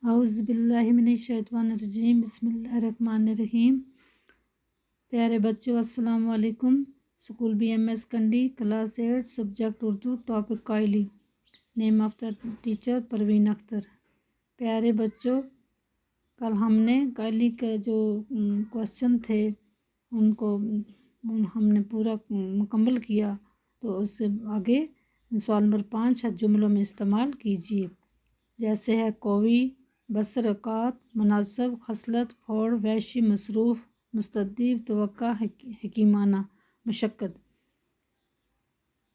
اعوذ باللہ من الشیطان الرجیم بسم اللہ الرحمن الرحیم۔ پیارے بچوں السلام علیکم۔ School BMS Kundi, class 8، subject Urdu, topic قائلی، name of the teacher Parveen Akhtar. پیارے بچوں، کل ہم نے قائلی کے جو کوشچن تھے ان کو ہم نے پورا مکمل کیا، تو اس سے آگے سوال نمبر 5 ہے، جملوں میں استعمال کیجیے۔ جیسے ہے کوئی، بسر اوقات، مناسب، خصلت، فوڑ، وحشی، مصروف، مستدیب، توقع، حکیمانہ، مشقت۔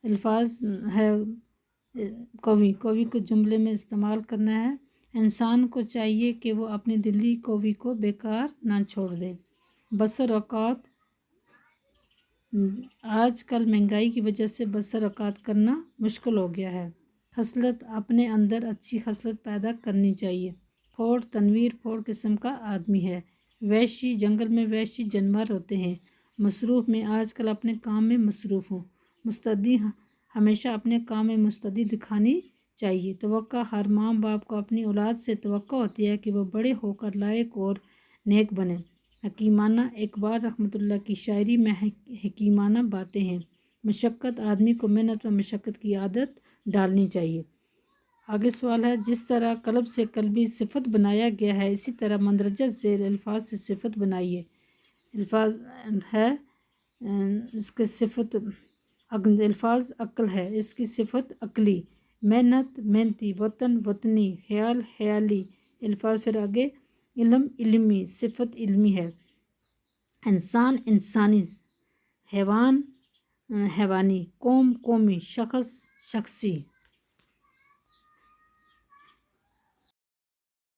الفاظ ہے کوئی کو جملے میں استعمال کرنا ہے۔ انسان کو چاہیے کہ وہ اپنی دلی کوئی کو بیکار نہ چھوڑ دے۔ بسر اوقات، آج کل مہنگائی کی وجہ سے بسر اوقات کرنا مشکل ہو گیا ہے۔ خصلت، اپنے اندر اچھی خصلت پیدا کرنی چاہیے۔ فوڑ، تنویر فوڑ قسم کا آدمی ہے۔ وحشی، جنگل میں وحشی جانور ہوتے ہیں۔ مصروف، میں آج کل اپنے کام میں مصروف ہوں۔ مستعدی، ہمیشہ اپنے کام میں مستعدی دکھانی چاہیے۔ توقع، ہر ماں باپ کو اپنی اولاد سے توقع ہوتی ہے کہ وہ بڑے ہو کر لائق اور نیک بنے۔ حکیمانہ، اقبال رحمۃ اللہ کی شاعری میں حکیمانہ باتیں ہیں۔ مشقت، آدمی کو محنت و مشقت کی عادت ڈالنی چاہیے۔ آگے سوال ہے، جس طرح قلب سے قلبی صفت بنایا گیا ہے اسی طرح مندرجہ ذیل الفاظ سے صفت بنائیے۔ الفاظ ہے اس کے صفت الفاظ عقل ہے، اس کی صفت عقلی، محنت محنتی، وطن وطنی، خیال خیالی۔ الفاظ پھر آگے علم علمی، صفت علمی ہے۔ انسان انسانی، حیوان حیوانی، قوم قومی، شخص شخصی۔